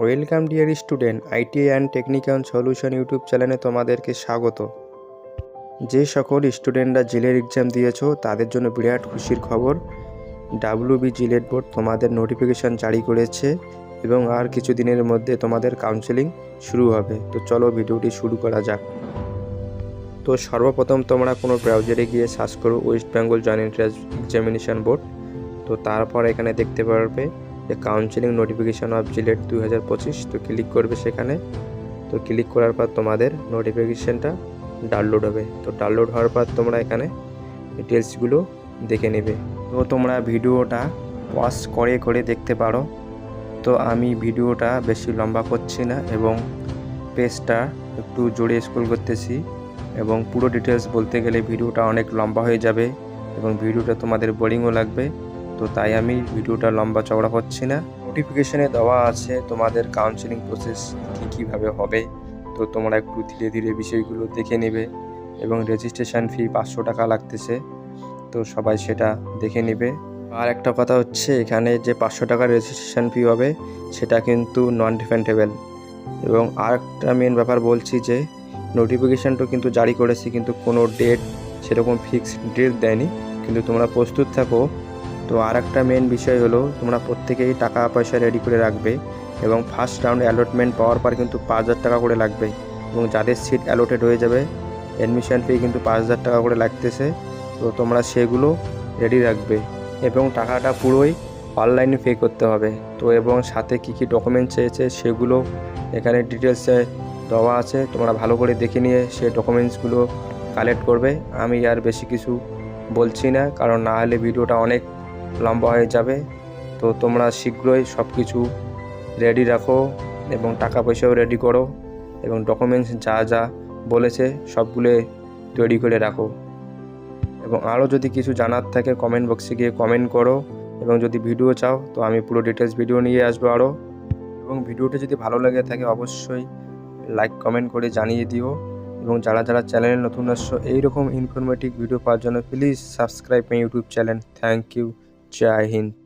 Welcome dear student, ITI and technical solution YouTube চ্যানেলে তোমাদেরকে স্বাগত। যে সকল স্টুডেন্টরা জিলের এক্সাম দিয়েছো তাদের জন্য বিরাট খুশির খবর। ডাব্লিউবি জিলেট বোর্ড তোমাদের নোটিফিকেশান জারি করেছে এবং আর কিছু দিনের মধ্যে তোমাদের কাউন্সেলিং শুরু হবে। তো চলো ভিডিওটি শুরু করা যাক। তো সর্বপ্রথম তোমরা কোনো ব্রাউজারে গিয়ে সার্চ করো West Bengal joint entrance examination board. তো তারপর এখানে দেখতে পারবে যে কাউন্সেলিং নোটিফিকেশান অফ জিলেট 2025। তো ক্লিক করবে সেখানে। তো ক্লিক করার পর তোমাদের নোটিফিকেশানটা ডাউনলোড হবে। তো ডাউনলোড হওয়ার পর তোমরা এখানে ডিটেলসগুলো দেখে নেবে। তো তোমরা ভিডিওটা পজ করে করে দেখতে পারো। তো আমি ভিডিওটা বেশি লম্বা করছি না এবং পেজটা একটু জোরে স্ক্রল করতেছি এবং পুরো ডিটেলস বলতে গেলে ভিডিওটা অনেক লম্বা হয়ে যাবে এবং ভিডিওটা তোমাদের বোরিংও লাগবে। তো তাই আমি ভিডিওটা লম্বা চওড়া করছি না। নোটিফিকেশানে দেওয়া আছে তোমাদের কাউন্সেলিং প্রসেস কীভাবে হবে। তো তোমরা একটু ধীরে ধীরে বিষয়গুলো দেখে নেবে এবং রেজিস্ট্রেশন ফি 500 টাকা লাগতেছে। তো সবাই সেটা দেখে নেবে। আর একটা কথা হচ্ছে, এখানে যে 500 টাকার রেজিস্ট্রেশন ফি হবে সেটা কিন্তু নন রিফান্ডেবল। এবং আর একটা মেন ব্যাপার বলছি যে নোটিফিকেশানটা কিন্তু জারি করেছি, কিন্তু কোনো ডেট সেরকম ফিক্সড ডেট দেয়নি, কিন্তু তোমরা প্রস্তুত থাকো। তো আর একটা মেন বিষয় হলো, তোমরা প্রত্যেকেই টাকা পয়সা রেডি করে রাখবে এবং ফার্স্ট রাউন্ড অ্যালটমেন্ট পাওয়ার পর কিন্তু 5000 টাকা করে লাগবে এবং যাদের সিট অ্যালোটেড হয়ে যাবে অ্যাডমিশন ফি কিন্তু 5000 টাকা করে লাগতেছে। তো তোমরা সেগুলো রেডি রাখবে এবং টাকাটা পুরোই অনলাইনে পে করতে হবে। তো এবং সাথে কী কী ডকুমেন্ট চেয়েছে সেগুলো এখানে ডিটেলসে দেওয়া আছে। তোমরা ভালো করে দেখে নিয়ে সেই ডকুমেন্টসগুলো কালেক্ট করবে। আমি আর বেশি কিছু বলছি না, কারণ না হলে ভিডিওটা অনেক লম্বা হয়ে যাবে। তো তোমরা শীঘ্রই সব কিছু রেডি রাখো এবং টাকা পয়সাও রেডি করো এবং ডকুমেন্টস যা যা বলেছে সবগুলো তৈরি করে রাখো। এবং আরও যদি কিছু জানার থাকে কমেন্ট বক্সে গিয়ে কমেন্ট করো এবং যদি ভিডিও চাও তো আমি পুরো ডিটেলস ভিডিও নিয়ে আসবো আরও। এবং ভিডিওটা যদি ভালো লাগে থাকে অবশ্যই লাইক কমেন্ট করে জানিয়ে দিও। এবং যারা যারা চ্যানেলে নতুন আসছো এইরকম ইনফরমেটিভ ভিডিও পাওয়ার জন্য please subscribe my YouTube channel. Thank you. জয় হিন্দ।